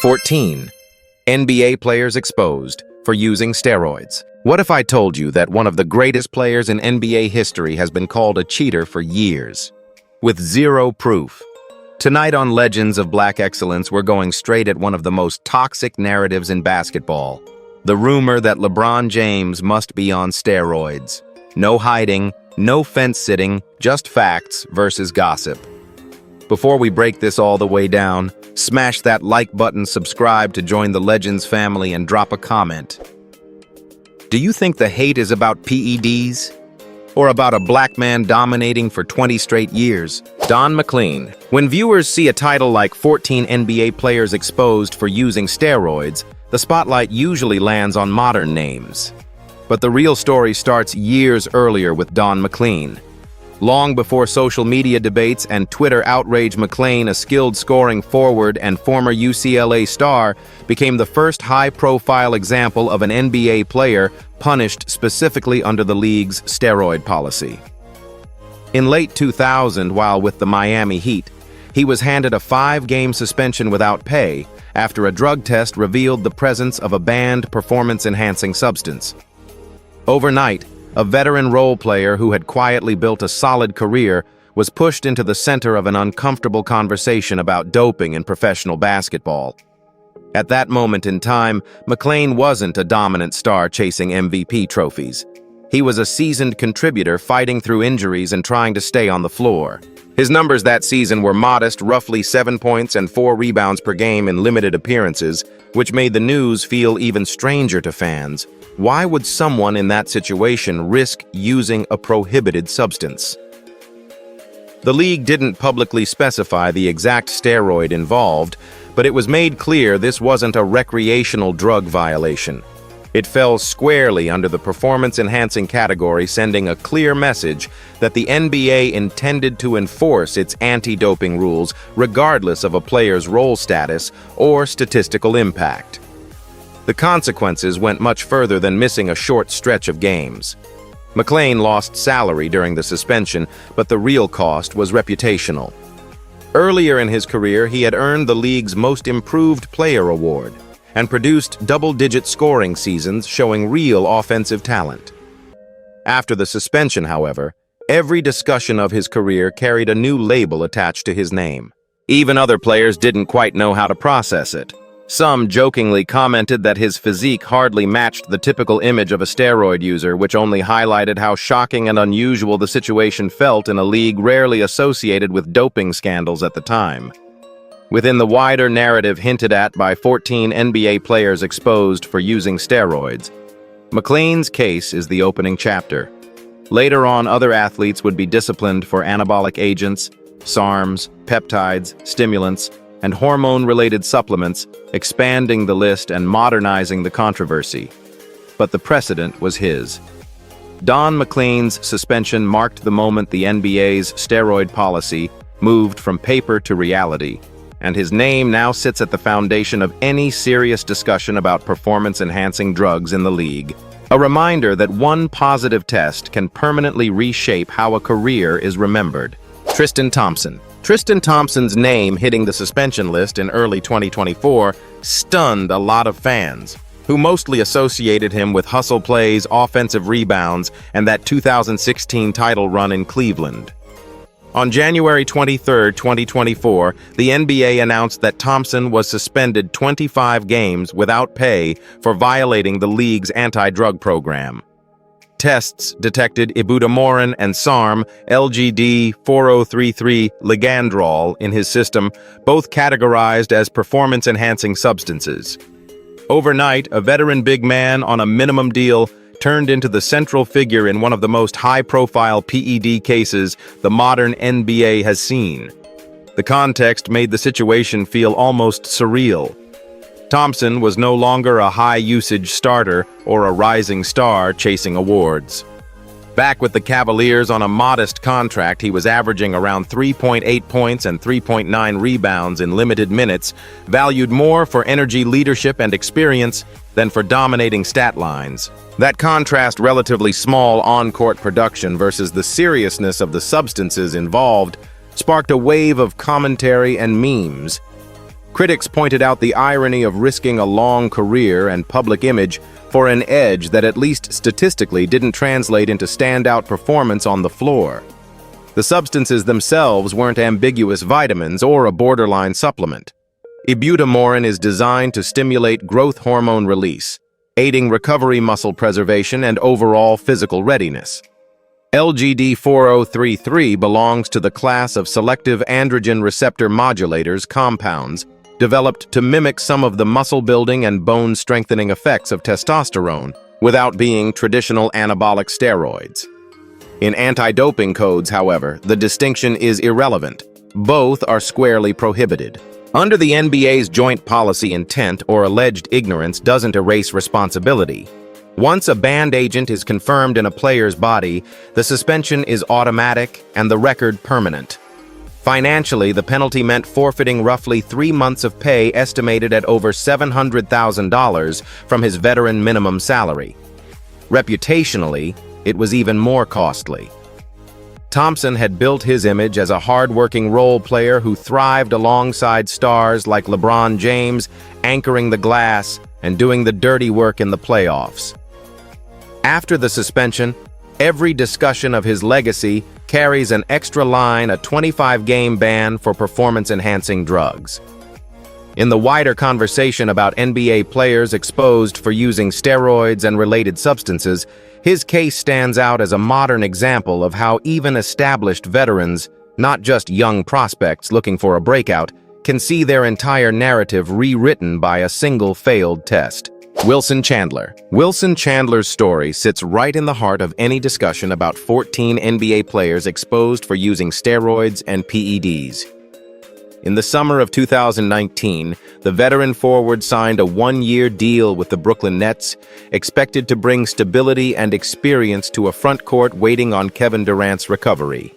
14. NBA players exposed for using steroids. What if I told you that one of the greatest players in NBA history has been called a cheater for years, with zero proof? Tonight on Legends of Black Excellence, we're going straight at one of the most toxic narratives in basketball. The rumor that LeBron James must be on steroids. No hiding, no fence-sitting, just facts versus gossip. Before we break this all the way down, smash that like button, subscribe to join the Legends family, and drop a comment. Do you think the hate is about PEDs? Or about a black man dominating for 20 straight years? Don McLean. When viewers see a title like 14 NBA players exposed for using steroids, the spotlight usually lands on modern names. But the real story starts years earlier with Don McLean. Long before social media debates and Twitter outrage, McLean, a skilled scoring forward and former UCLA star, became the first high-profile example of an NBA player punished specifically under the league's steroid policy. In late 2000, while with the Miami Heat, he was handed a 5-game suspension without pay after a drug test revealed the presence of a banned performance-enhancing substance. Overnight, a veteran role player who had quietly built a solid career was pushed into the center of an uncomfortable conversation about doping in professional basketball. At that moment in time, McLean wasn't a dominant star chasing MVP trophies. He was a seasoned contributor fighting through injuries and trying to stay on the floor. His numbers that season were modest, roughly 7 points and 4 rebounds per game in limited appearances, which made the news feel even stranger to fans. Why would someone in that situation risk using a prohibited substance? The league didn't publicly specify the exact steroid involved, but it was made clear this wasn't a recreational drug violation. It fell squarely under the performance-enhancing category, sending a clear message that the NBA intended to enforce its anti-doping rules regardless of a player's role status or statistical impact. The consequences went much further than missing a short stretch of games. McLean lost salary during the suspension, but the real cost was reputational. Earlier in his career, he had earned the league's Most Improved Player award and produced double-digit scoring seasons showing real offensive talent. After the suspension, however, every discussion of his career carried a new label attached to his name. Even other players didn't quite know how to process it. Some jokingly commented that his physique hardly matched the typical image of a steroid user, which only highlighted how shocking and unusual the situation felt in a league rarely associated with doping scandals at the time. Within the wider narrative hinted at by 14 NBA players exposed for using steroids, McLean's case is the opening chapter. Later on, other athletes would be disciplined for anabolic agents, SARMs, peptides, stimulants, and hormone-related supplements, expanding the list and modernizing the controversy. But the precedent was his. Don McLean's suspension marked the moment the NBA's steroid policy moved from paper to reality, and his name now sits at the foundation of any serious discussion about performance-enhancing drugs in the league. A reminder that one positive test can permanently reshape how a career is remembered. Tristan Thompson. Tristan Thompson's name hitting the suspension list in early 2024 stunned a lot of fans, who mostly associated him with hustle plays, offensive rebounds, and that 2016 title run in Cleveland. On January 23, 2024, the NBA announced that Thompson was suspended 25 games without pay for violating the league's anti-drug program. Tests detected ibutamoren and SARM, LGD 4033 ligandrol in his system, both categorized as performance-enhancing substances. Overnight, a veteran big man on a minimum deal turned into the central figure in one of the most high-profile PED cases the modern NBA has seen. The context made the situation feel almost surreal. Thompson was no longer a high-usage starter or a rising star chasing awards. Back with the Cavaliers on a modest contract, he was averaging around 3.8 points and 3.9 rebounds in limited minutes, valued more for energy, leadership, and experience than for dominating stat lines. That contrast, relatively small on-court production versus the seriousness of the substances involved, sparked a wave of commentary and memes. Critics pointed out the irony of risking a long career and public image for an edge that at least statistically didn't translate into standout performance on the floor. The substances themselves weren't ambiguous vitamins or a borderline supplement. Ibutamorin is designed to stimulate growth hormone release, aiding recovery, muscle preservation, and overall physical readiness. LGD-4033 belongs to the class of selective androgen receptor modulators compounds developed to mimic some of the muscle-building and bone-strengthening effects of testosterone without being traditional anabolic steroids. In anti-doping codes, however, the distinction is irrelevant. Both are squarely prohibited. Under the NBA's joint policy, intent or alleged ignorance doesn't erase responsibility. Once a banned agent is confirmed in a player's body, the suspension is automatic and the record permanent. Financially, the penalty meant forfeiting roughly 3 months of pay, estimated at over $700,000 from his veteran minimum salary. Reputationally, it was even more costly. Thompson had built his image as a hard-working role player who thrived alongside stars like LeBron James, anchoring the glass and doing the dirty work in the playoffs. After the suspension, every discussion of his legacy carries an extra line: a 25-game ban for performance-enhancing drugs. In the wider conversation about NBA players exposed for using steroids and related substances, his case stands out as a modern example of how even established veterans, not just young prospects looking for a breakout, can see their entire narrative rewritten by a single failed test. Wilson Chandler. Wilson Chandler's story sits right in the heart of any discussion about 14 NBA players exposed for using steroids and PEDs. In the summer of 2019, the veteran forward signed a 1-year deal with the Brooklyn Nets, expected to bring stability and experience to a front court waiting on Kevin Durant's recovery.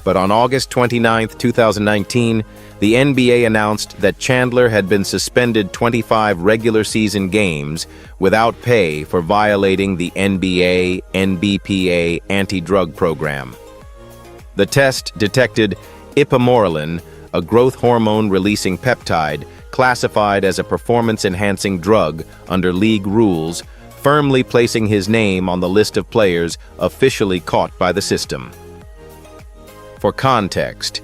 But on August 29, 2019, the NBA announced that Chandler had been suspended 25 regular season games without pay for violating the NBA-NBPA anti-drug program. The test detected ipamorelin, a growth hormone-releasing peptide classified as a performance-enhancing drug under league rules, firmly placing his name on the list of players officially caught by the system. For context,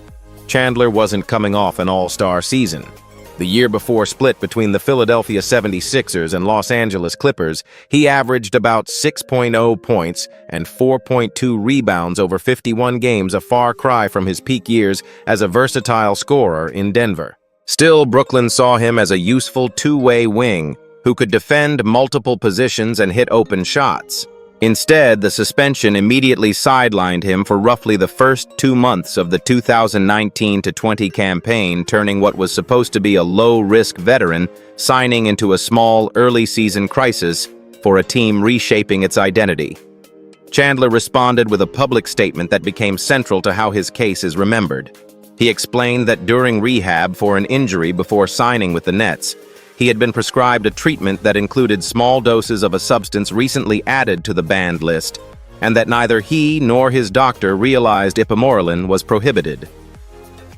Chandler wasn't coming off an all-star season. The year before split between the Philadelphia 76ers and Los Angeles Clippers, he averaged about 6.0 points and 4.2 rebounds over 51 games, a far cry from his peak years as a versatile scorer in Denver. Still, Brooklyn saw him as a useful two-way wing who could defend multiple positions and hit open shots. Instead, the suspension immediately sidelined him for roughly the first 2 months of the 2019-20 campaign, turning what was supposed to be a low-risk veteran signing into a small, early-season crisis for a team reshaping its identity. Chandler responded with a public statement that became central to how his case is remembered. He explained that during rehab for an injury before signing with the Nets, he had been prescribed a treatment that included small doses of a substance recently added to the banned list, and that neither he nor his doctor realized ipamorelin was prohibited.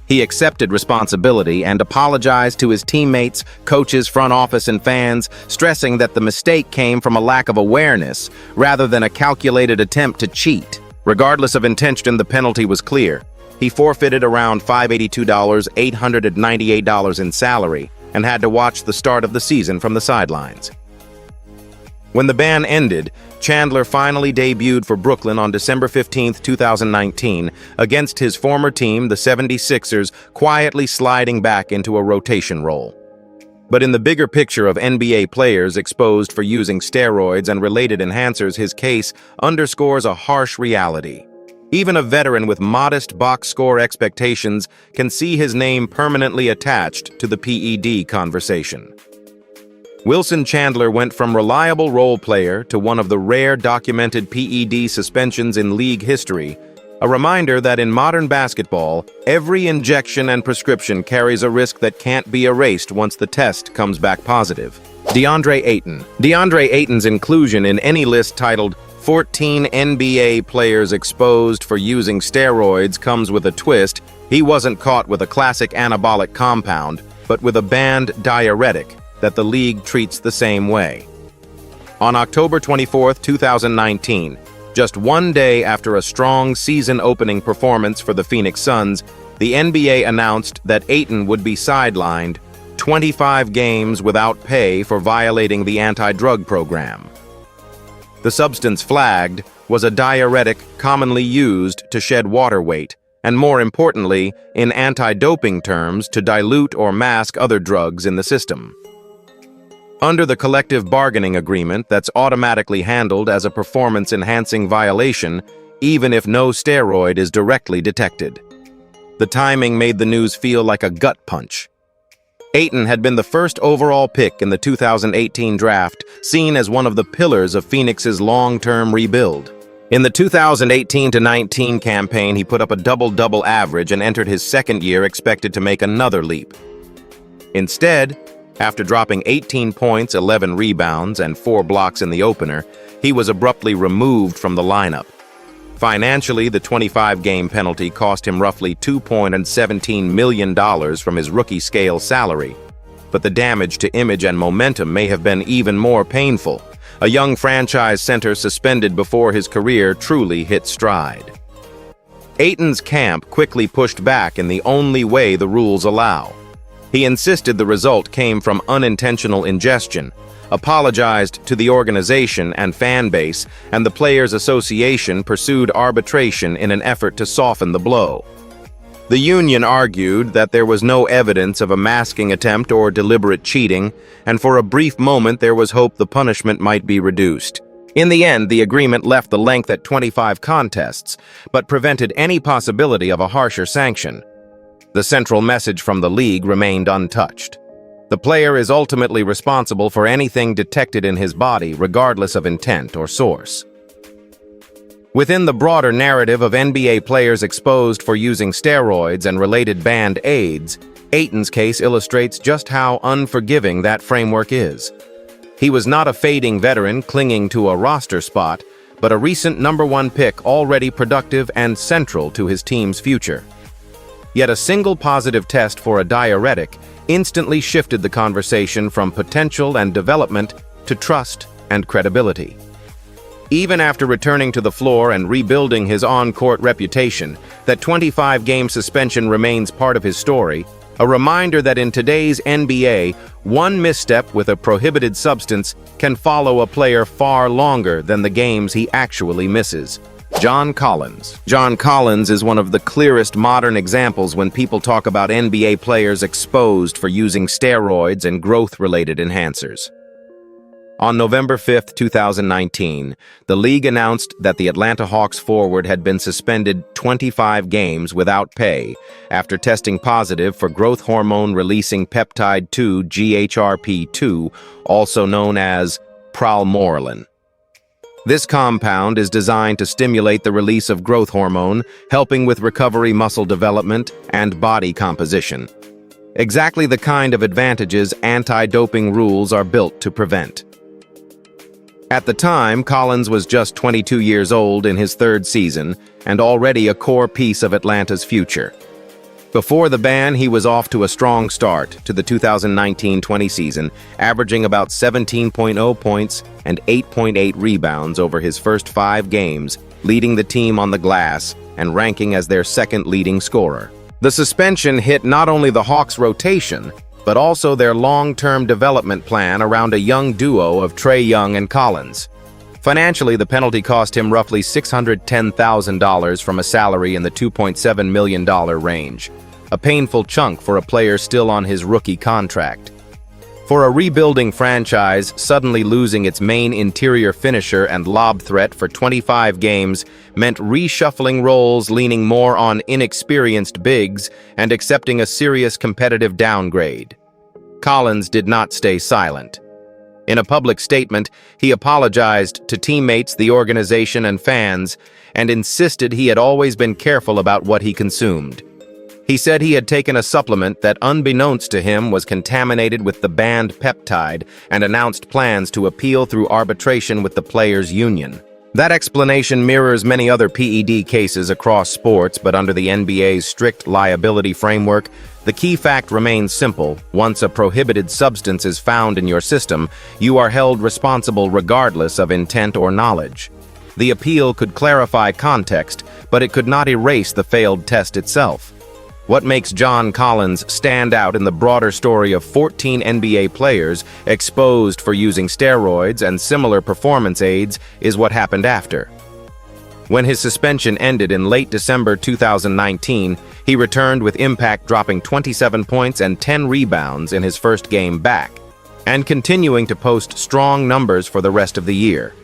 He accepted responsibility and apologized to his teammates, coaches, front office, and fans, stressing that the mistake came from a lack of awareness rather than a calculated attempt to cheat. Regardless of intention, the penalty was clear. He forfeited around $582, $898 in salary, and had to watch the start of the season from the sidelines. When the ban ended, Chandler finally debuted for Brooklyn on December 15, 2019, against his former team, the 76ers, quietly sliding back into a rotation role. But in the bigger picture of NBA players exposed for using steroids and related enhancers, his case underscores a harsh reality. Even a veteran with modest box score expectations can see his name permanently attached to the PED conversation. Wilson Chandler went from reliable role player to one of the rare documented PED suspensions in league history, a reminder that in modern basketball, every injection and prescription carries a risk that can't be erased once the test comes back positive. DeAndre Ayton. DeAndre Ayton's inclusion in any list titled 14 NBA players exposed for using steroids comes with a twist. He wasn't caught with a classic anabolic compound. but with a banned diuretic that the league treats the same way. On October 24, 2019, just one day after a strong season-opening performance for the Phoenix Suns, the NBA announced that Ayton would be sidelined 25 games without pay for violating the anti-drug program. The substance flagged was a diuretic commonly used to shed water weight, and more importantly, in anti-doping terms, to dilute or mask other drugs in the system. Under the collective bargaining agreement that's automatically handled as a performance-enhancing violation, even if no steroid is directly detected. The timing made the news feel like a gut punch. Ayton had been the first overall pick in the 2018 draft, seen as one of the pillars of Phoenix's long-term rebuild. In the 2018-19 campaign, he put up a double-double average and entered his second year expected to make another leap. Instead, after dropping 18 points, 11 rebounds, and 4 blocks in the opener, he was abruptly removed from the lineup. Financially, the 25-game penalty cost him roughly $2.17 million from his rookie-scale salary. But the damage to image and momentum may have been even more painful. A young franchise center suspended before his career truly hit stride. Ayton's camp quickly pushed back in the only way the rules allow. He insisted the result came from unintentional ingestion, apologized to the organization and fan base, and the Players Association pursued arbitration in an effort to soften the blow. The union argued that there was no evidence of a masking attempt or deliberate cheating, and for a brief moment there was hope the punishment might be reduced. In the end, the agreement left the length at 25 contests, but prevented any possibility of a harsher sanction. The central message from the league remained untouched. The player is ultimately responsible for anything detected in his body, regardless of intent or source. Within the broader narrative of NBA players exposed for using steroids and related banned aids, Ayton's case illustrates just how unforgiving that framework is. He was not a fading veteran clinging to a roster spot, but a recent #1 pick already productive and central to his team's future. Yet a single positive test for a diuretic instantly shifted the conversation from potential and development to trust and credibility. Even after returning to the floor and rebuilding his on-court reputation, that 25-game suspension remains part of his story, a reminder that in today's NBA, one misstep with a prohibited substance can follow a player far longer than the games he actually misses. John Collins. John Collins is one of the clearest modern examples when people talk about NBA players exposed for using steroids and growth-related enhancers. On November 5, 2019, the league announced that the Atlanta Hawks forward had been suspended 25 games without pay after testing positive for growth hormone-releasing peptide 2 GHRP2, also known as pralmorelin. This compound is designed to stimulate the release of growth hormone, helping with recovery, muscle development, and body composition. Exactly the kind of advantages anti-doping rules are built to prevent. At the time, Collins was just 22 years old in his third season and already a core piece of Atlanta's future. Before the ban, he was off to a strong start to the 2019-20 season, averaging about 17.0 points and 8.8 rebounds over his first 5 games, leading the team on the glass and ranking as their second leading scorer. The suspension hit not only the Hawks' rotation, but also their long-term development plan around a young duo of Trae Young and Collins. Financially, the penalty cost him roughly $610,000 from a salary in the $2.7 million range, a painful chunk for a player still on his rookie contract. For a rebuilding franchise, suddenly losing its main interior finisher and lob threat for 25 games meant reshuffling roles, leaning more on inexperienced bigs and accepting a serious competitive downgrade. Collins did not stay silent. In a public statement, he apologized to teammates, the organization, and fans, and insisted he had always been careful about what he consumed. He said he had taken a supplement that, unbeknownst to him, was contaminated with the banned peptide and announced plans to appeal through arbitration with the players' union. That explanation mirrors many other PED cases across sports, but under the NBA's strict liability framework, the key fact remains simple. Once a prohibited substance is found in your system, you are held responsible regardless of intent or knowledge. The appeal could clarify context, but it could not erase the failed test itself. What makes John Collins stand out in the broader story of 14 NBA players exposed for using steroids and similar performance aids is what happened after. When his suspension ended in late December 2019, he returned with impact, dropping 27 points and 10 rebounds in his first game back, and continuing to post strong numbers for the rest of the year.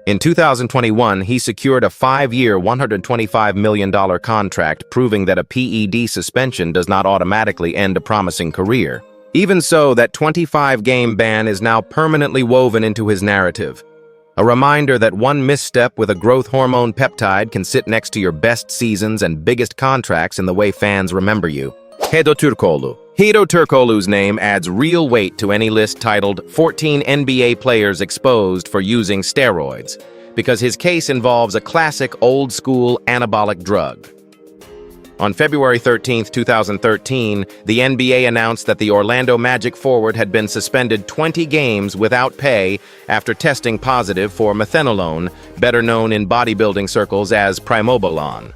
In 2021, he secured a 5-year, $125 million contract, proving that a PED suspension does not automatically end a promising career. Even so, that 25-game ban is now permanently woven into his narrative. A reminder that one misstep with a growth hormone peptide can sit next to your best seasons and biggest contracts in the way fans remember you. Hedo Turkoglu's name adds real weight to any list titled 14 NBA players exposed for using steroids, because his case involves a classic old-school anabolic drug. On February 13, 2013, the NBA announced that the Orlando Magic forward had been suspended 20 games without pay after testing positive for methanolone, better known in bodybuilding circles as primobolan.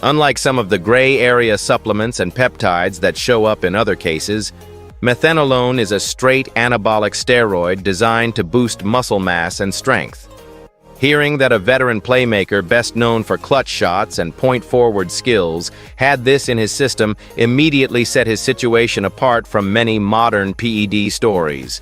Unlike some of the gray area supplements and peptides that show up in other cases, methanolone is a straight anabolic steroid designed to boost muscle mass and strength. Hearing that a veteran playmaker best known for clutch shots and point-forward skills had this in his system immediately set his situation apart from many modern PED stories.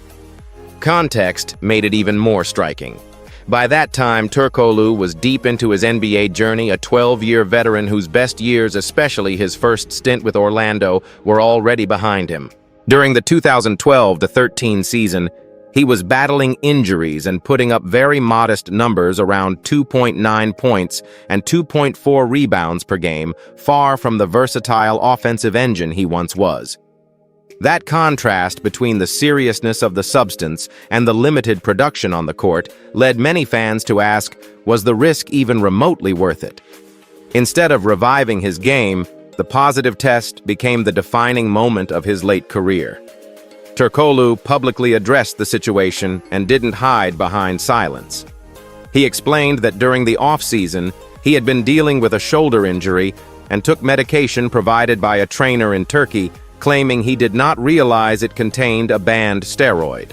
Context made it even more striking. By that time, Turkoglu was deep into his NBA journey, a 12-year veteran whose best years, especially his first stint with Orlando, were already behind him. During the 2012-13 season, he was battling injuries and putting up very modest numbers around 2.9 points and 2.4 rebounds per game, far from the versatile offensive engine he once was. That contrast between the seriousness of the substance and the limited production on the court led many fans to ask, was the risk even remotely worth it? Instead of reviving his game, the positive test became the defining moment of his late career. Turkoglu publicly addressed the situation and didn't hide behind silence. He explained that during the off-season, he had been dealing with a shoulder injury and took medication provided by a trainer in Turkey, claiming he did not realize it contained a banned steroid.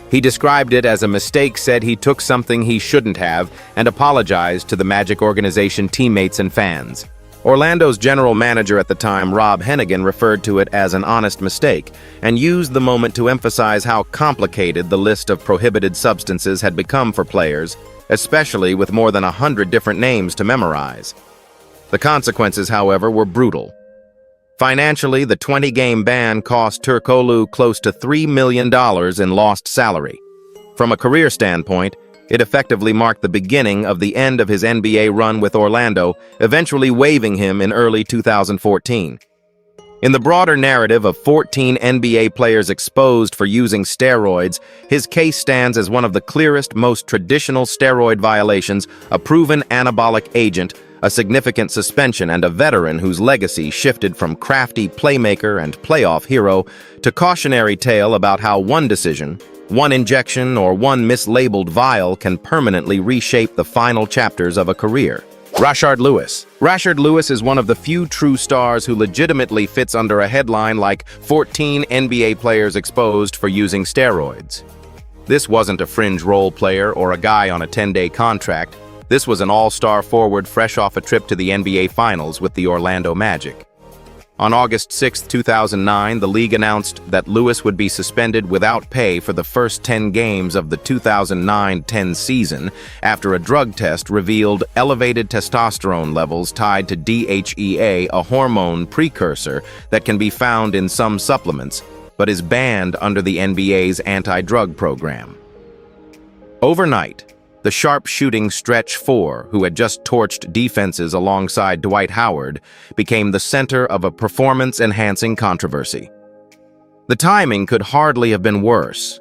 He described it as a mistake, said he took something he shouldn't have, and apologized to the Magic organization teammates and fans. Orlando's general manager at the time, Rob Hennigan, referred to it as an honest mistake and used the moment to emphasize how complicated the list of prohibited substances had become for players, especially with more than 100 different names to memorize. The consequences, however, were brutal. Financially, the 20-game ban cost Turkoglu close to $3 million in lost salary. From a career standpoint, it effectively marked the beginning of the end of his NBA run with Orlando, eventually waiving him in early 2014. In the broader narrative of 14 NBA players exposed for using steroids, his case stands as one of the clearest, most traditional steroid violations, a proven anabolic agent, a significant suspension, and a veteran whose legacy shifted from crafty playmaker and playoff hero to cautionary tale about how one decision, one injection, or one mislabeled vial can permanently reshape the final chapters of a career. Rashard Lewis. Rashard Lewis is one of the few true stars who legitimately fits under a headline like 14 NBA players exposed for using steroids. This wasn't a fringe role player or a guy on a 10-day contract. This was an all-star forward fresh off a trip to the NBA Finals with the Orlando Magic. On August 6, 2009, the league announced that Lewis would be suspended without pay for the first 10 games of the 2009-10 season after a drug test revealed elevated testosterone levels tied to DHEA, a hormone precursor that can be found in some supplements, but is banned under the NBA's anti-drug program. Overnight, the sharp-shooting stretch four, who had just torched defenses alongside Dwight Howard, became the center of a performance-enhancing controversy. The timing could hardly have been worse.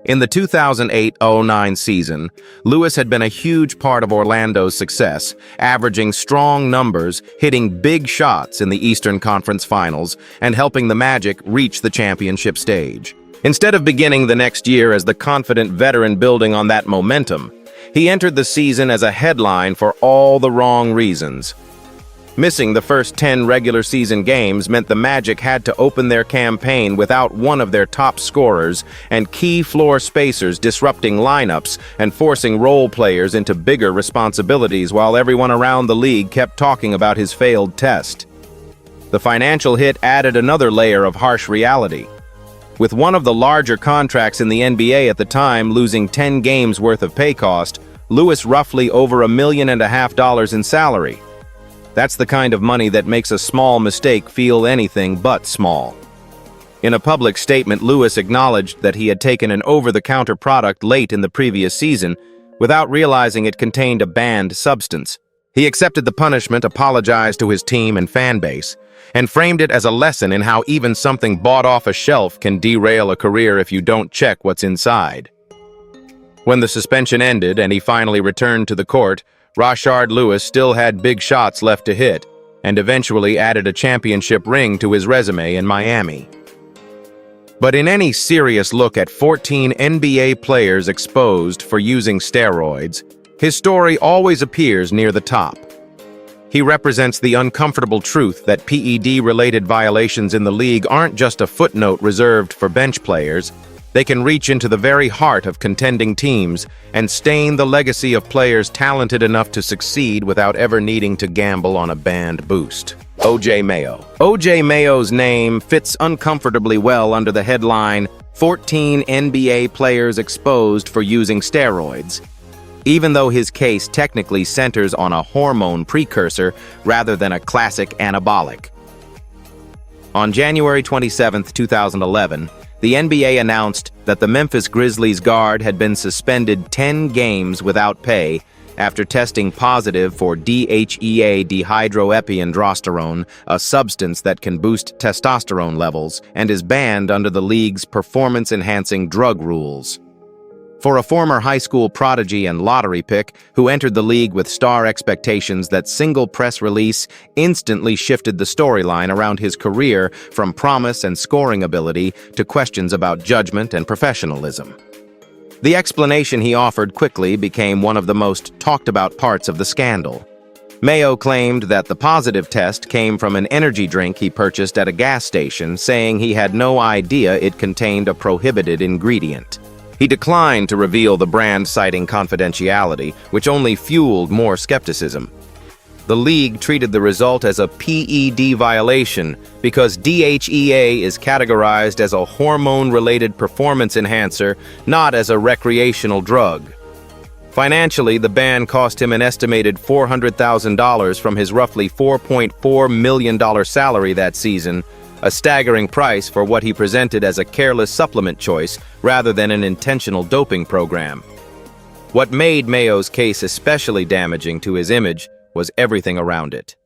In the 2008-09 season, Lewis had been a huge part of Orlando's success, averaging strong numbers, hitting big shots in the Eastern Conference Finals, and helping the Magic reach the championship stage. Instead of beginning the next year as the confident veteran building on that momentum, he entered the season as a headline for all the wrong reasons. Missing the first 10 regular season games meant the Magic had to open their campaign without one of their top scorers and key floor spacers, disrupting lineups and forcing role players into bigger responsibilities while everyone around the league kept talking about his failed test. The financial hit added another layer of harsh reality. With one of the larger contracts in the NBA at the time losing 10 games worth of pay cost, Lewis roughly over $1.5 million in salary. That's the kind of money that makes a small mistake feel anything but small. In a public statement, Lewis acknowledged that he had taken an over-the-counter product late in the previous season without realizing it contained a banned substance. He accepted the punishment, apologized to his team and fan base, and framed it as a lesson in how even something bought off a shelf can derail a career if you don't check what's inside. When the suspension ended and he finally returned to the court, Rashard Lewis still had big shots left to hit, and eventually added a championship ring to his resume in Miami. But in any serious look at 14 NBA players exposed for using steroids, his story always appears near the top. He represents the uncomfortable truth that PED-related violations in the league aren't just a footnote reserved for bench players. They can reach into the very heart of contending teams and stain the legacy of players talented enough to succeed without ever needing to gamble on a banned boost. O.J. Mayo. O.J. Mayo's name fits uncomfortably well under the headline, 14 NBA players exposed for using steroids, even though his case technically centers on a hormone precursor rather than a classic anabolic. On January 27, 2011, the NBA announced that the Memphis Grizzlies guard had been suspended 10 games without pay after testing positive for DHEA dehydroepiandrosterone, a substance that can boost testosterone levels and is banned under the league's performance-enhancing drug rules. For a former high school prodigy and lottery pick who entered the league with star expectations, that single press release instantly shifted the storyline around his career from promise and scoring ability to questions about judgment and professionalism. The explanation he offered quickly became one of the most talked-about parts of the scandal. Mayo claimed that the positive test came from an energy drink he purchased at a gas station, saying he had no idea it contained a prohibited ingredient. He declined to reveal the brand, citing confidentiality, which only fueled more skepticism. The league treated the result as a PED violation because DHEA is categorized as a hormone-related performance enhancer, not as a recreational drug. Financially, the ban cost him an estimated $400,000 from his roughly $4.4 million salary that season, a staggering price for what he presented as a careless supplement choice rather than an intentional doping program. What made Mayo's case especially damaging to his image was everything around it.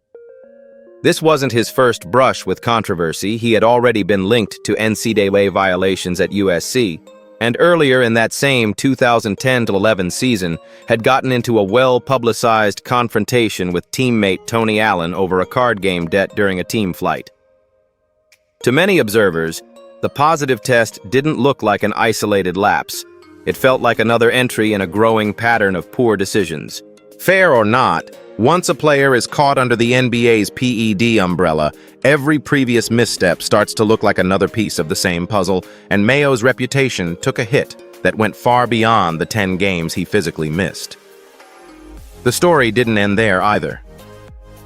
This wasn't his first brush with controversy. He had already been linked to NCAA violations at USC, and earlier in that same 2010-11 season had gotten into a well-publicized confrontation with teammate Tony Allen over a card game debt during a team flight. To many observers, the positive test didn't look like an isolated lapse. It felt like another entry in a growing pattern of poor decisions. Fair or not, once a player is caught under the NBA's PED umbrella, every previous misstep starts to look like another piece of the same puzzle, and Mayo's reputation took a hit that went far beyond the 10 games he physically missed. The story didn't end there either.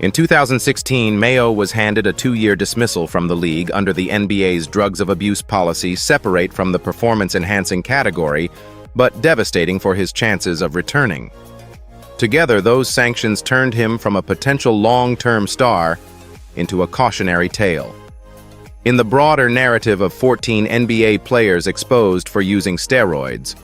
In 2016, Mayo was handed a 2-year dismissal from the league under the NBA's drugs of abuse policy, separate from the performance-enhancing category, but devastating for his chances of returning. Together, those sanctions turned him from a potential long-term star into a cautionary tale. In the broader narrative of 14 NBA players exposed for using steroids,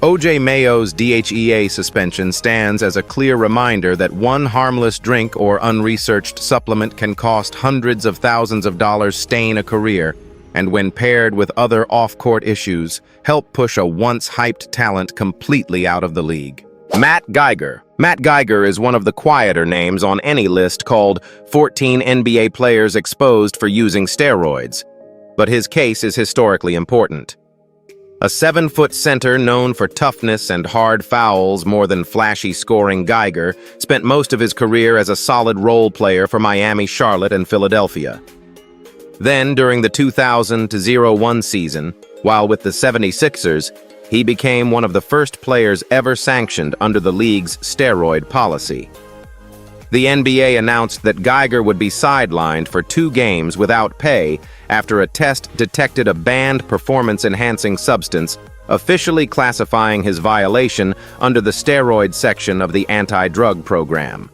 O.J. Mayo's DHEA suspension stands as a clear reminder that one harmless drink or unresearched supplement can cost hundreds of thousands of dollars, stain a career, and when paired with other off-court issues, help push a once-hyped talent completely out of the league. Matt Geiger. Matt Geiger is one of the quieter names on any list called 14 NBA players exposed for using steroids, but his case is historically important. A 7-foot center known for toughness and hard fouls more than flashy scoring, Geiger spent most of his career as a solid role player for Miami, Charlotte, and Philadelphia. Then, during the 2000-01 season, while with the 76ers, he became one of the first players ever sanctioned under the league's steroid policy. The NBA announced that Geiger would be sidelined for 2 games without pay after a test detected a banned performance-enhancing substance, officially classifying his violation under the steroid section of the anti-drug program.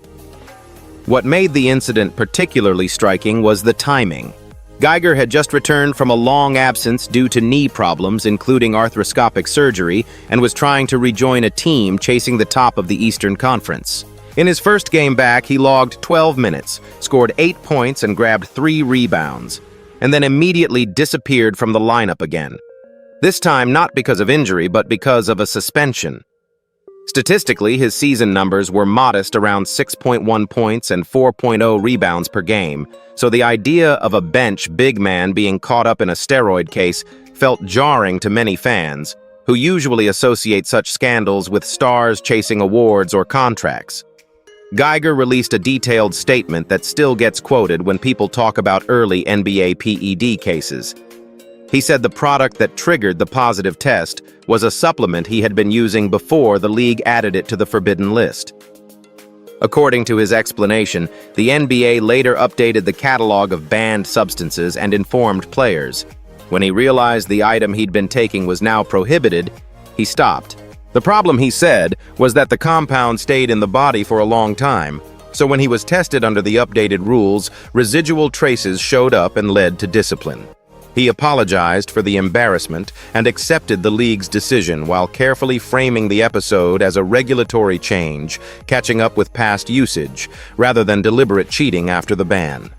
What made the incident particularly striking was the timing. Geiger had just returned from a long absence due to knee problems, including arthroscopic surgery, and was trying to rejoin a team chasing the top of the Eastern Conference. In his first game back, he logged 12 minutes, scored 8 points, and grabbed 3 rebounds, and then immediately disappeared from the lineup again. This time not because of injury, but because of a suspension. Statistically, his season numbers were modest, around 6.1 points and 4.0 rebounds per game, so the idea of a bench big man being caught up in a steroid case felt jarring to many fans, who usually associate such scandals with stars chasing awards or contracts. Geiger released a detailed statement that still gets quoted when people talk about early NBA PED cases. He said the product that triggered the positive test was a supplement he had been using before the league added it to the forbidden list. According to his explanation, the NBA later updated the catalog of banned substances and informed players. When he realized the item he'd been taking was now prohibited, he stopped. The problem, he said, was that the compound stayed in the body for a long time, so when he was tested under the updated rules, residual traces showed up and led to discipline. He apologized for the embarrassment and accepted the league's decision while carefully framing the episode as a regulatory change, catching up with past usage, rather than deliberate cheating after the ban.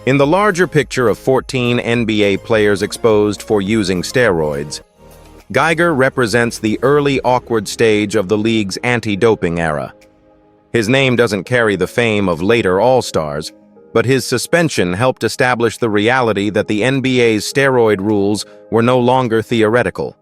In the larger picture of 14 NBA players exposed for using steroids, Geiger represents the early awkward stage of the league's anti-doping era. His name doesn't carry the fame of later All-Stars, but his suspension helped establish the reality that the NBA's steroid rules were no longer theoretical.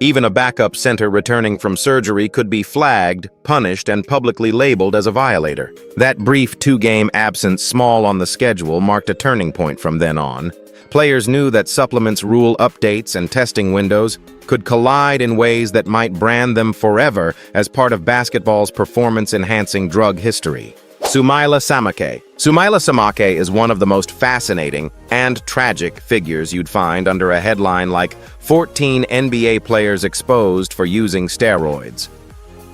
Even a backup center returning from surgery could be flagged, punished, and publicly labeled as a violator. That brief 2-game absence, small on the schedule, marked a turning point from then on. Players knew that supplements rule updates and testing windows could collide in ways that might brand them forever as part of basketball's performance-enhancing drug history. Soumaila Samake. Soumaila Samake is one of the most fascinating and tragic figures you'd find under a headline like 14 NBA players exposed for using steroids.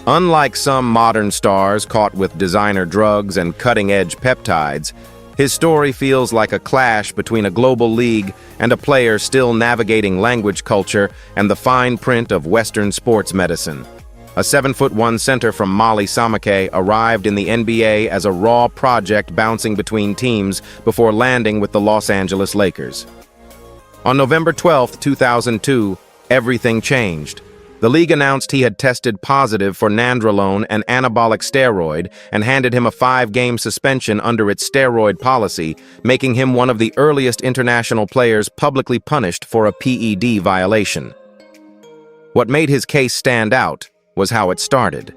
Unlike some modern stars caught with designer drugs and cutting-edge peptides, his story feels like a clash between a global league and a player still navigating language culture and the fine print of Western sports medicine. A 7'1" center from Mali, Samake arrived in the NBA as a raw project bouncing between teams before landing with the Los Angeles Lakers. On November 12, 2002, everything changed. The league announced he had tested positive for nandrolone, an anabolic steroid, and handed him a 5-game suspension under its steroid policy, making him one of the earliest international players publicly punished for a PED violation. What made his case stand out was how it started.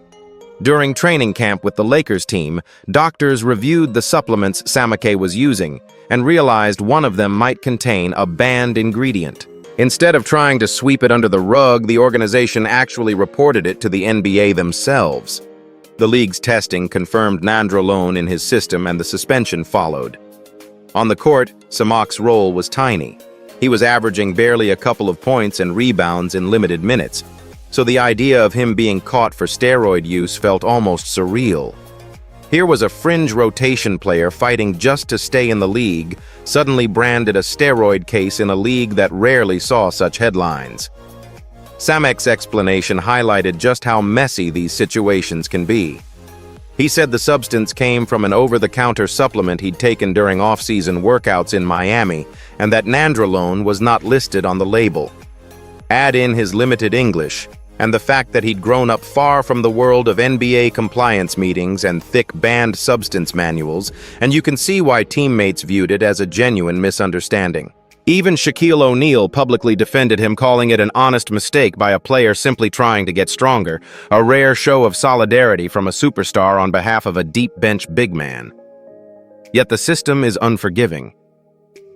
During training camp with the Lakers team, doctors reviewed the supplements Samake was using and realized one of them might contain a banned ingredient. Instead of trying to sweep it under the rug, the organization actually reported it to the NBA themselves. The league's testing confirmed nandrolone in his system and the suspension followed. On the court, Samake's role was tiny. He was averaging barely a couple of points and rebounds in limited minutes, so the idea of him being caught for steroid use felt almost surreal. Here was a fringe rotation player fighting just to stay in the league, suddenly branded a steroid case in a league that rarely saw such headlines. Samake's explanation highlighted just how messy these situations can be. He said the substance came from an over-the-counter supplement he'd taken during off-season workouts in Miami, and that nandrolone was not listed on the label. Add in his limited English, and the fact that he'd grown up far from the world of NBA compliance meetings and thick banned substance manuals, and you can see why teammates viewed it as a genuine misunderstanding. Even Shaquille O'Neal publicly defended him, calling it an honest mistake by a player simply trying to get stronger, a rare show of solidarity from a superstar on behalf of a deep-bench big man. Yet the system is unforgiving.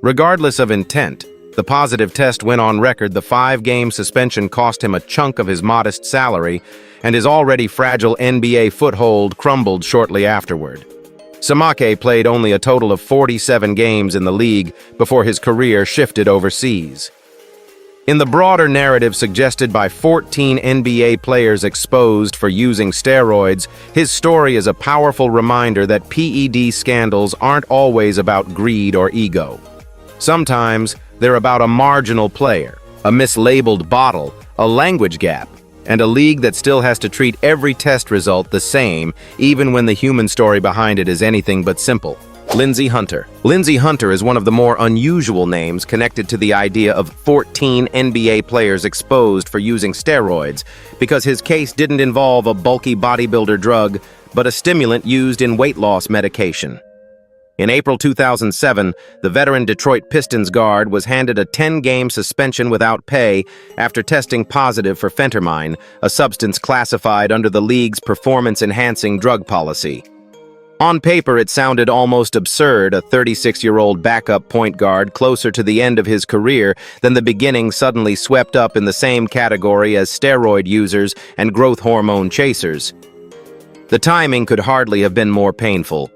Regardless of intent, the positive test went on record. The 5-game suspension cost him a chunk of his modest salary, and his already fragile NBA foothold crumbled shortly afterward. Samake played only a total of 47 games in the league before his career shifted overseas. In the broader narrative suggested by 14 NBA players exposed for using steroids, his story is a powerful reminder that PED scandals aren't always about greed or ego. Sometimes they're about a marginal player, a mislabeled bottle, a language gap, and a league that still has to treat every test result the same, even when the human story behind it is anything but simple. Lindsey Hunter. Lindsey Hunter is one of the more unusual names connected to the idea of 14 NBA players exposed for using steroids, because his case didn't involve a bulky bodybuilder drug, but a stimulant used in weight loss medication. In April 2007, the veteran Detroit Pistons guard was handed a 10-game suspension without pay after testing positive for phentermine, a substance classified under the league's performance-enhancing drug policy. On paper, it sounded almost absurd, a 36-year-old backup point guard closer to the end of his career than the beginning suddenly swept up in the same category as steroid users and growth hormone chasers. The timing could hardly have been more painful.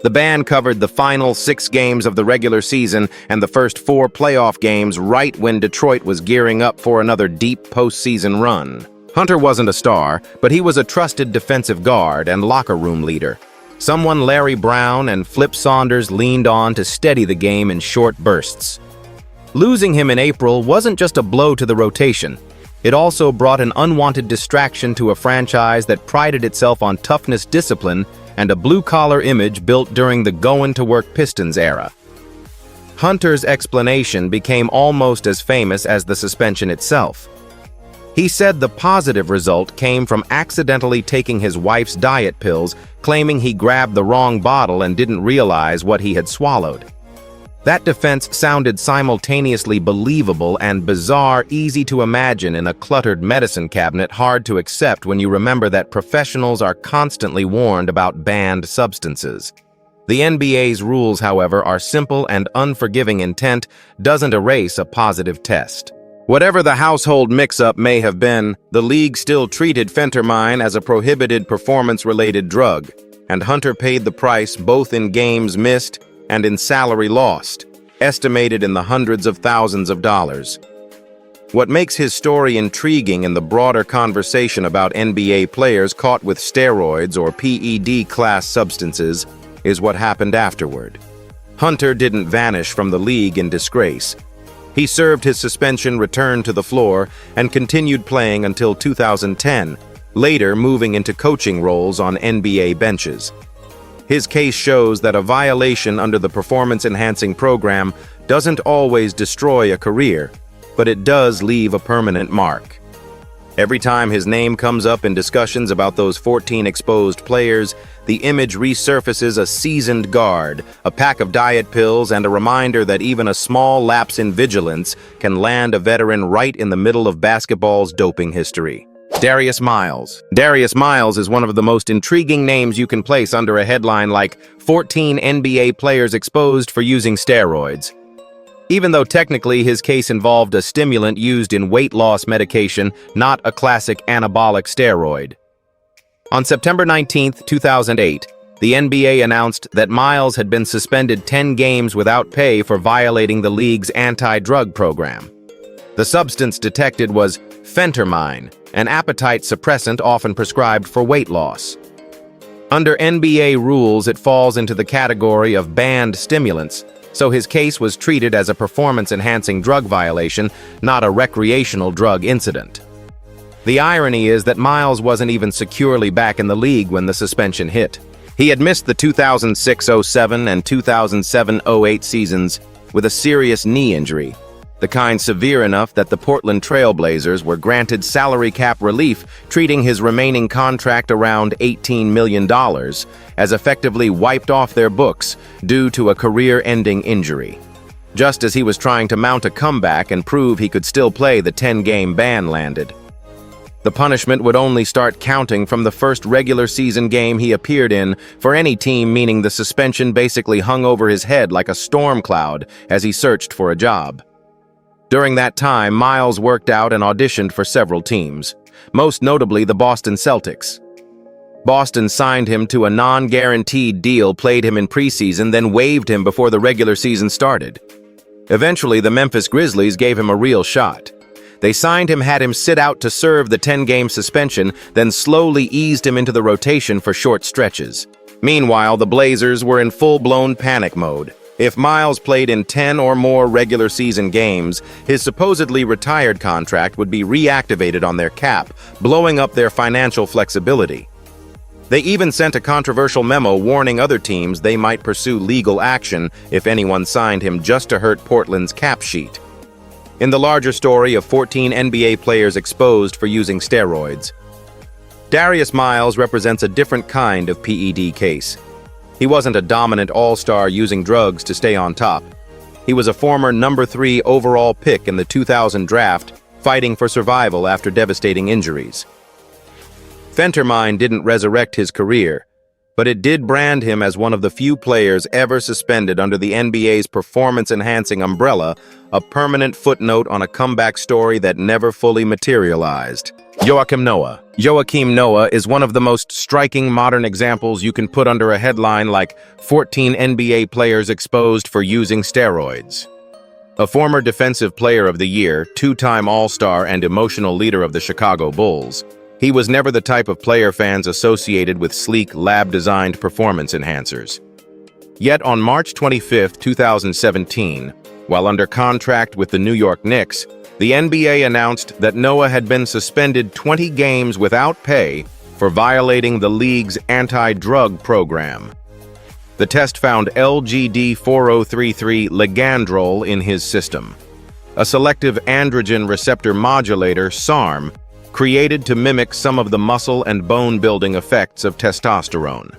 The ban covered the final 6 games of the regular season and the first 4 playoff games right when Detroit was gearing up for another deep postseason run. Hunter wasn't a star, but he was a trusted defensive guard and locker room leader. Someone Larry Brown and Flip Saunders leaned on to steady the game in short bursts. Losing him in April wasn't just a blow to the rotation. It also brought an unwanted distraction to a franchise that prided itself on toughness, discipline, and a blue-collar image built during the going-to-work Pistons era. Hunter's explanation became almost as famous as the suspension itself. He said the positive result came from accidentally taking his wife's diet pills, claiming he grabbed the wrong bottle and didn't realize what he had swallowed. That defense sounded simultaneously believable and bizarre, easy to imagine in a cluttered medicine cabinet, hard to accept when you remember that professionals are constantly warned about banned substances. The NBA's rules, however, are simple, and unforgiving intent doesn't erase a positive test. Whatever the household mix-up may have been, the league still treated phentermine as a prohibited performance-related drug, and Hunter paid the price both in games missed and in salary lost, estimated in the hundreds of thousands of dollars. What makes his story intriguing in the broader conversation about NBA players caught with steroids or PED-class substances is what happened afterward. Hunter didn't vanish from the league in disgrace. He served his suspension, returned to the floor, and continued playing until 2010, later moving into coaching roles on NBA benches. His case shows that a violation under the performance-enhancing program doesn't always destroy a career, but it does leave a permanent mark. Every time his name comes up in discussions about those 14 exposed players, the image resurfaces a seasoned guard, a pack of diet pills, and a reminder that even a small lapse in vigilance can land a veteran right in the middle of basketball's doping history. Darius Miles. Darius Miles is one of the most intriguing names you can place under a headline like 14 NBA players exposed for using steroids. Even though technically his case involved a stimulant used in weight loss medication, not a classic anabolic steroid. On September 19, 2008, the NBA announced that Miles had been suspended 10 games without pay for violating the league's anti-drug program. The substance detected was phentermine, an appetite suppressant often prescribed for weight loss. Under NBA rules, it falls into the category of banned stimulants, so his case was treated as a performance-enhancing drug violation, not a recreational drug incident. The irony is that Miles wasn't even securely back in the league when the suspension hit. He had missed the 2006-07 and 2007-08 seasons with a serious knee injury, the kind severe enough that the Portland Trail Blazers were granted salary cap relief, treating his remaining contract around $18 million as effectively wiped off their books due to a career-ending injury. Just as he was trying to mount a comeback and prove he could still play, the 10-game ban landed. The punishment would only start counting from the first regular season game he appeared in for any team, meaning the suspension basically hung over his head like a storm cloud as he searched for a job. During that time, Miles worked out and auditioned for several teams, most notably the Boston Celtics. Boston signed him to a non-guaranteed deal, played him in preseason, then waived him before the regular season started. Eventually, the Memphis Grizzlies gave him a real shot. They signed him, had him sit out to serve the 10-game suspension, then slowly eased him into the rotation for short stretches. Meanwhile, the Blazers were in full-blown panic mode. If Miles played in 10 or more regular season games, his supposedly retired contract would be reactivated on their cap, blowing up their financial flexibility. They even sent a controversial memo warning other teams they might pursue legal action if anyone signed him just to hurt Portland's cap sheet. In the larger story of 14 NBA players exposed for using steroids, Darius Miles represents a different kind of PED case. He wasn't a dominant all-star using drugs to stay on top. He was a former number 3 overall pick in the 2000 draft, fighting for survival after devastating injuries. Phentermine didn't resurrect his career, but it did brand him as one of the few players ever suspended under the NBA's performance-enhancing umbrella, a permanent footnote on a comeback story that never fully materialized. Joakim Noah. Joakim Noah is one of the most striking modern examples you can put under a headline like 14 NBA players exposed for using steroids. A former Defensive Player of the Year, 2-time All-Star and emotional leader of the Chicago Bulls, he was never the type of player fans associated with sleek, lab-designed performance enhancers. Yet on March 25, 2017, while under contract with the New York Knicks, the NBA announced that Noah had been suspended 20 games without pay for violating the league's anti-drug program. The test found LGD-4033 ligandrol in his system, a selective androgen receptor modulator, SARM, created to mimic some of the muscle and bone-building effects of testosterone.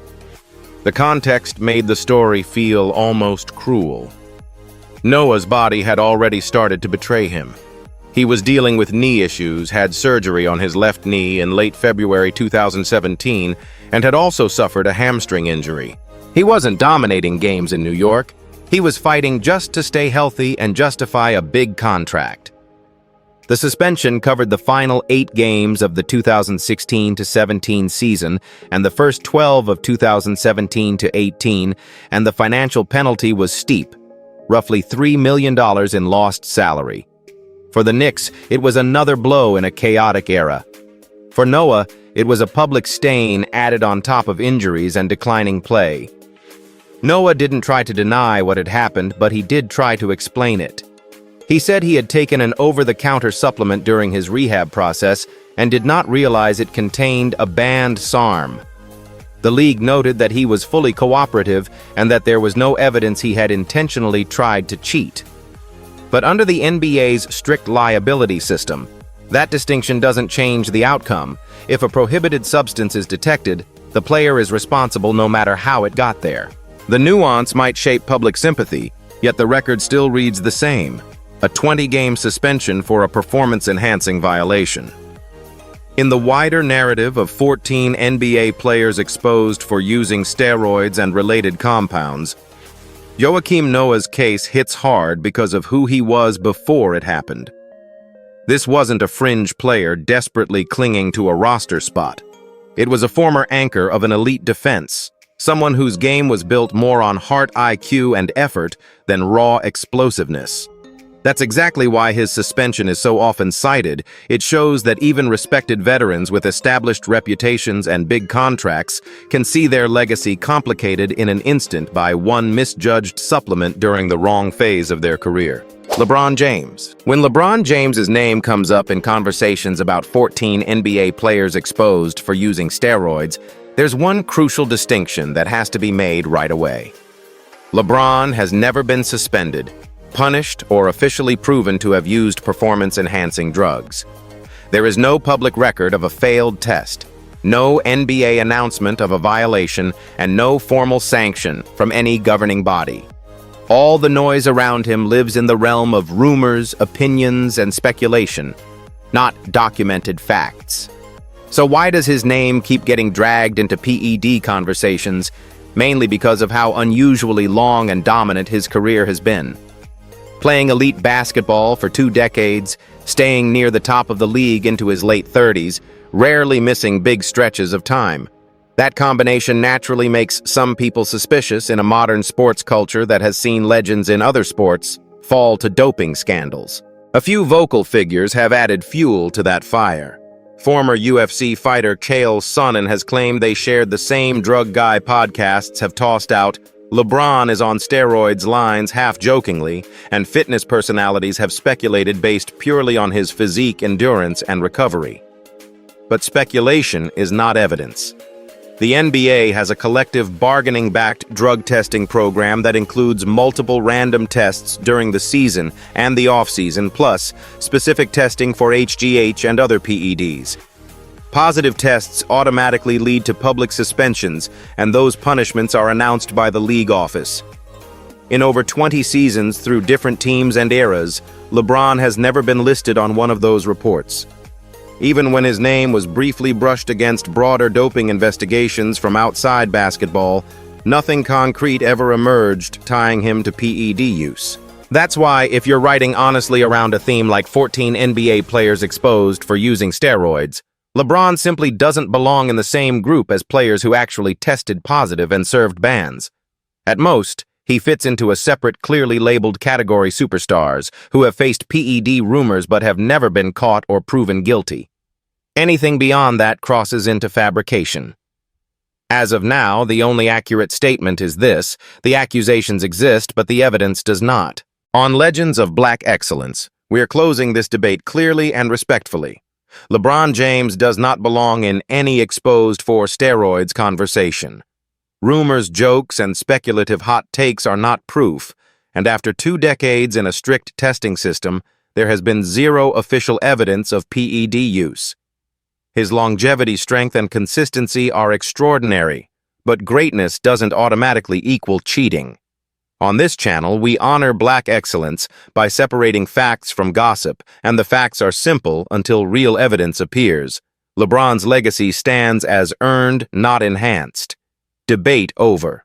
The context made the story feel almost cruel. Noah's body had already started to betray him. He was dealing with knee issues, had surgery on his left knee in late February 2017, and had also suffered a hamstring injury. He wasn't dominating games in New York. He was fighting just to stay healthy and justify a big contract. The suspension covered the final 8 games of the 2016-17 season and the first 12 of 2017-18, and the financial penalty was steep, roughly $3 million in lost salary. For the Knicks, it was another blow in a chaotic era. For Noah, it was a public stain added on top of injuries and declining play. Noah didn't try to deny what had happened, but he did try to explain it. He said he had taken an over-the-counter supplement during his rehab process and did not realize it contained a banned SARM. The league noted that he was fully cooperative and that there was no evidence he had intentionally tried to cheat. But under the NBA's strict liability system, that distinction doesn't change the outcome. If a prohibited substance is detected, the player is responsible no matter how it got there. The nuance might shape public sympathy, yet the record still reads the same: a 20-game suspension for a performance-enhancing violation. In the wider narrative of 14 NBA players exposed for using steroids and related compounds, Joakim Noah's case hits hard because of who he was before it happened. This wasn't a fringe player desperately clinging to a roster spot. It was a former anchor of an elite defense, someone whose game was built more on heart IQ and effort than raw explosiveness. That's exactly why his suspension is so often cited. It shows that even respected veterans with established reputations and big contracts can see their legacy complicated in an instant by one misjudged supplement during the wrong phase of their career. LeBron James. When LeBron James's name comes up in conversations about 14 NBA players exposed for using steroids, There's one crucial distinction that has to be made right away. LeBron has never been suspended, punished, or officially proven to have used performance-enhancing drugs. There is no public record of a failed test, no NBA announcement of a violation, and no formal sanction from any governing body. All the noise around him lives in the realm of rumors, opinions, and speculation, not documented facts. So why does his name keep getting dragged into PED conversations? Mainly because of how unusually long and dominant his career has been. Playing elite basketball for 2 decades, staying near the top of the league into his late 30s, rarely missing big stretches of time. That combination naturally makes some people suspicious in a modern sports culture that has seen legends in other sports fall to doping scandals. A few vocal figures have added fuel to that fire. Former UFC fighter Chael Sonnen has claimed they shared the same Drug Guy podcasts have tossed out "LeBron is on steroids" lines half-jokingly, and fitness personalities have speculated based purely on his physique, endurance, and recovery. But speculation is not evidence. The NBA has a collective bargaining-backed drug testing program that includes multiple random tests during the season and the off-season, plus specific testing for HGH and other PEDs. Positive tests automatically lead to public suspensions, and those punishments are announced by the league office. In over 20 seasons through different teams and eras, LeBron has never been listed on one of those reports. Even when his name was briefly brushed against broader doping investigations from outside basketball, nothing concrete ever emerged tying him to PED use. That's why, if you're writing honestly around a theme like 14 NBA players exposed for using steroids, LeBron simply doesn't belong in the same group as players who actually tested positive and served bans. At most, he fits into a separate, clearly labeled category: superstars who have faced PED rumors but have never been caught or proven guilty. Anything beyond that crosses into fabrication. As of now, the only accurate statement is this: the accusations exist, but the evidence does not. On Legends of Black Excellence, we are closing this debate clearly and respectfully. LeBron James does not belong in any exposed for steroids conversation. Rumors, jokes, and speculative hot takes are not proof, and after 2 decades in a strict testing system, there has been zero official evidence of PED use. His longevity, strength, and consistency are extraordinary, but greatness doesn't automatically equal cheating. On this channel, we honor black excellence by separating facts from gossip, and the facts are simple until real evidence appears. LeBron's legacy stands as earned, not enhanced. Debate over.